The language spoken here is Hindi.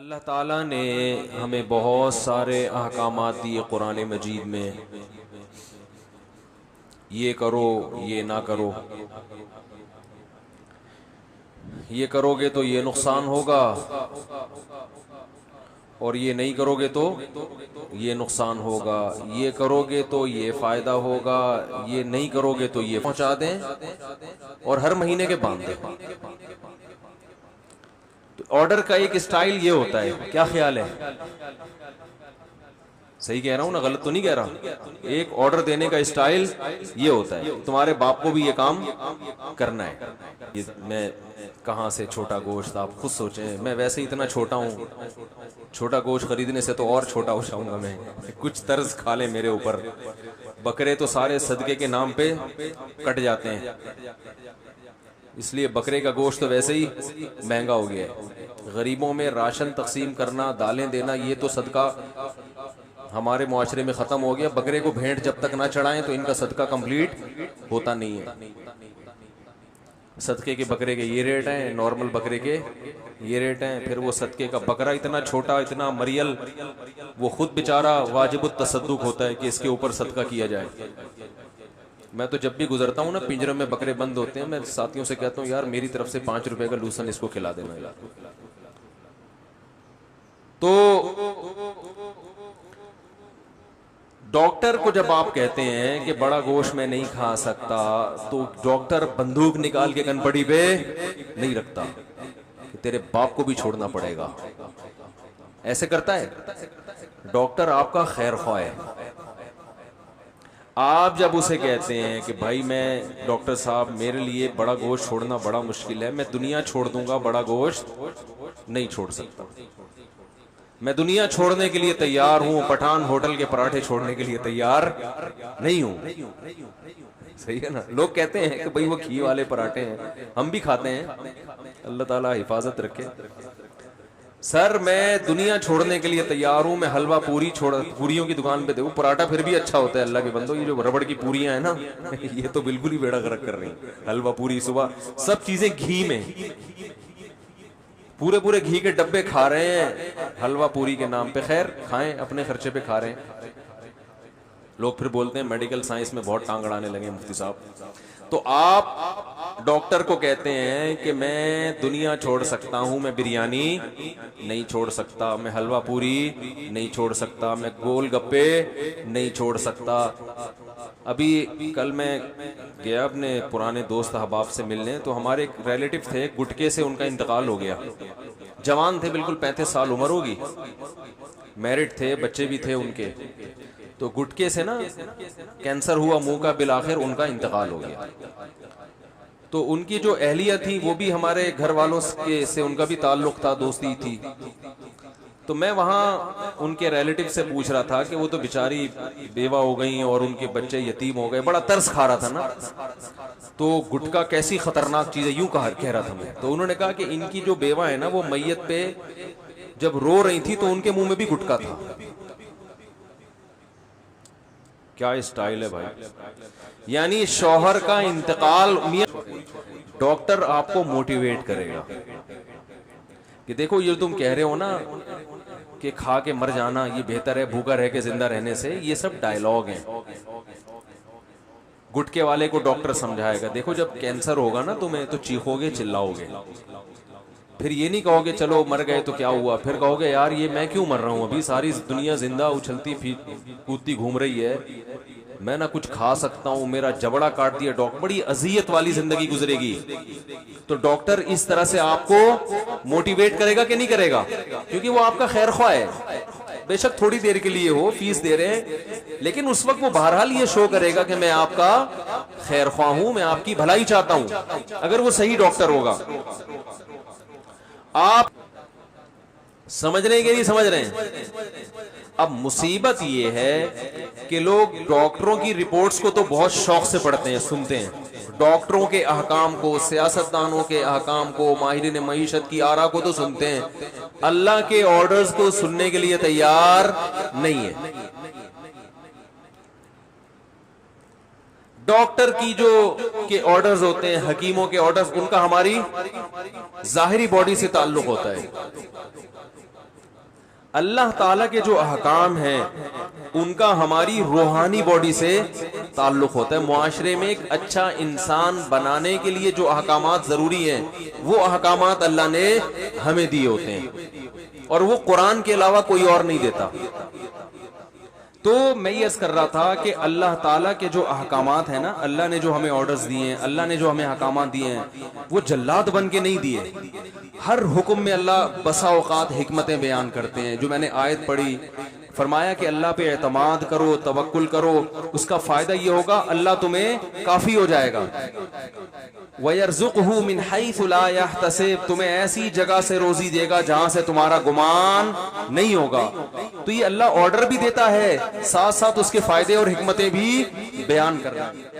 अल्लाह ताला ने हमें बहुत सारे अहकामात दिए कुरान मजीद में। ये करो, ये ना करो, ये करोगे तो ये नुकसान होगा और ये नहीं करोगे तो ये नुकसान होगा, ये करोगे तो ये फायदा होगा, ये नहीं करोगे तो ये पहुंचा दें और हर महीने के बांध दें। तो ऑर्डर का एक स्टाइल ये होता है, क्या ख्याल है? सही कह रहा हूं ना, गलत तो नहीं कह रहा? एक ऑर्डर देने का स्टाइल ये होता है, तुम्हारे बाप को भी ये काम करना है। ये मैं कहां से छोटा गोश्त, आप खुद सोचें, मैं वैसे ही इतना छोटा हूं, छोटा गोश्त खरीदने से तो और छोटा हो जाऊंगा मैं। कुछ तर्ज खा ले मेरे ऊपर। बकरे तो सारे सदके के नाम पे कट जाते हैं, इसलिए बकरे का गोश्त तो वैसे ही महंगा हो गया है। गरीबों में राशन तकसीम करना, दालें देना, ये तो सदका हमारे मुआशरे में खत्म हो गया। बकरे को भेंट जब तक ना चढ़ाएं तो इनका सदका कंप्लीट होता नहीं है। सदके के बकरे के ये रेट हैं, नॉर्मल बकरे के ये रेट हैं। फिर वो सदके का बकरा इतना छोटा, इतना मरियल, वो खुद बेचारा वाजिबुत तसद्दुक होता है कि इसके ऊपर सदका किया जाए। मैं तो जब भी गुजरता हूँ ना, पिंजरे में बकरे बंद होते हैं, मैं साथियों से कहता हूँ यार मेरी तरफ से 5 रुपए का लूसन इसको खिला देना यार। तो डॉक्टर को जब आप कहते हैं कि बड़ा गोश्त मैं नहीं खा सकता, तो डॉक्टर बंदूक निकाल के कनपड़ी पे नहीं रखता कि तेरे बाप को भी छोड़ना पड़ेगा, ऐसे करता है। डॉक्टर आपका खैर ख्वाह है। आप जब उसे कहते हैं कि भाई मैं, डॉक्टर साहब मेरे लिए बड़ा गोश्त छोड़ना बड़ा मुश्किल है, मैं दुनिया छोड़ दूंगा, बड़ा गोश्त नहीं छोड़ सकता, मैं दुनिया छोड़ने के लिए तैयार हूं, पठान होटल के पराठे छोड़ने के लिए तैयार नहीं हूं। सही है ना? लोग कहते हैं कि भाई वो घी वाले पराठे हैं, हम भी खाते हैं, अल्लाह ताला हिफाजत रखे। सर मैं दुनिया छोड़ने के लिए तैयार हूं, मैं हलवा पूरी छोड़, पूरियों की दुकान पे देखो, पराठा फिर भी अच्छा होता है अल्लाह के बंदो। ये जो रबड़ की पूरियां है ना, ये तो बिल्कुल ही बेड़ा गर्क कर रही हैं। हलवा पूरी सुबह, सब चीजें घी में, पूरे पूरे घी के डब्बे खा रहे हैं हलवा पूरी के नाम पे। खैर खाएं, अपने खर्चे पे खा रहे हैं। लोग फिर बोलते हैं मेडिकल साइंस में बहुत टांग अड़ाने लगे मुफ्ती साहब। तो आप डॉक्टर को कहते हैं कि मैं दुनिया छोड़ सकता हूं, मैं बिरयानी नहीं छोड़ सकता, मैं हलवा पूरी नहीं छोड़ सकता, मैं गोलगप्पे नहीं छोड़ सकता। अभी कल मैं गया अपने पुराने दोस्त अहबाब से मिलने, तो हमारे एक रिलेटिव थे, गुटके से उनका इंतकाल हो गया। जवान थे, बिल्कुल 35 साल उम्र होगी, मैरिड थे, बच्चे भी थे उनके। तो गुटके से ना कैंसर हुआ मुंह का, बिल आखिर उनका इंतकाल हो गया। तो उनकी जो अहलिया थी वो भी हमारे घर वालों से उनका भी ताल्लुक था, दोस्ती थी। तो मैं वहाँ उनके रिलेटिव से पूछ रहा था कि वो तो बेचारी बेवा हो गई और उनके बच्चे यतीम हो गए, बड़ा तरस खा रहा था ना। तो गुटखा कैसी खतरनाक चीज है, यूं कह रहा था मैं। तो उन्होंने कहा कि इनकी जो बेवा है ना, वो मैयत पे जब रो रही थी तो उनके मुंह में भी गुटखा था। क्या स्टाइल है भाई। यानी शौहर का इंतकाल, डॉक्टर आपको मोटिवेट करेगा कि देखो ये तुम कह रहे हो ना कि खा के मर जाना ये बेहतर है भूखा रह के जिंदा रहने से, ये सब डायलॉग हैं। गुटके वाले को डॉक्टर समझाएगा, देखो जब कैंसर होगा ना तुम्हें, तो चीखोगे, चिल्लाओगे, फिर ये नहीं कहोगे चलो मर गए तो क्या हुआ, फिर कहोगे यार ये मैं क्यों मर रहा हूं, अभी सारी दुनिया जिंदा उछलती कूदती घूम रही है, मैं ना कुछ खा सकता हूं, मेरा जबड़ा काट दिया डॉक्टर, बड़ी अजियत वाली जिंदगी गुजरेगी। तो डॉक्टर इस तरह से आपको मोटिवेट करेगा कि नहीं करेगा? क्योंकि वो आपका खैर ख्वाह है। बेशक थोड़ी देर के लिए हो, फीस दे रहे हैं, लेकिन उस वक्त वो बहरहाल ये शो करेगा कि मैं आपका खैर ख्वाह हूं, मैं आपकी भलाई चाहता हूं, अगर वो सही डॉक्टर होगा। आप समझ रहे हैं कि नहीं समझ रहे हैं? अब मुसीबत ये है कि लोग डॉक्टरों की रिपोर्ट्स को तो बहुत शौक से पढ़ते हैं, सुनते हैं, डॉक्टरों के अहकाम को, सियासतदानों के अहकाम को, माहिरीन मईशत की आरा को तो सुनते हैं, अल्लाह के ऑर्डर्स को सुनने के लिए तैयार नहीं है। डॉक्टर की जो के ऑर्डर्स होते हैं, हकीमों के ऑर्डर्स, उनका हमारी जाहिरी बॉडी से ताल्लुक होता है। अल्लाह ताला के जो अहकाम हैं उनका हमारी रूहानी बॉडी से ताल्लुक होता है। मुआशरे में एक अच्छा इंसान बनाने के लिए जो अहकामात जरूरी हैं वो अहकामात अल्लाह ने हमें दिए होते हैं और वो कुरान के अलावा कोई और नहीं देता। तो मैं ये अर्ज कर रहा था कि अल्लाह ताला के जो अहकामात हैं ना, अल्लाह ने जो हमें ऑर्डर्स दिए हैं, अल्लाह ने जो हमें अहकामात दिए हैं, वो जल्लाद बन के नहीं दिए। हर हुक्म में अल्लाह बसा औकात हिकमतें बयान करते हैं। जो मैंने आयत पढ़ी, फरमाया कि अल्लाह पे एतमाद करो, तवक्कुल करो, उसका फायदा ये होगा अल्लाह तुम्हें काफी हो जाएगा। वयरज़ुक़हु मिन हैसु ला यहतसिब, तुम्हें ऐसी जगह से रोजी देगा जहां से तुम्हारा गुमान नहीं होगा। तो ये अल्लाह ऑर्डर भी देता है, साथ साथ उसके फायदे और हिकमतें भी बयान कर रहा है।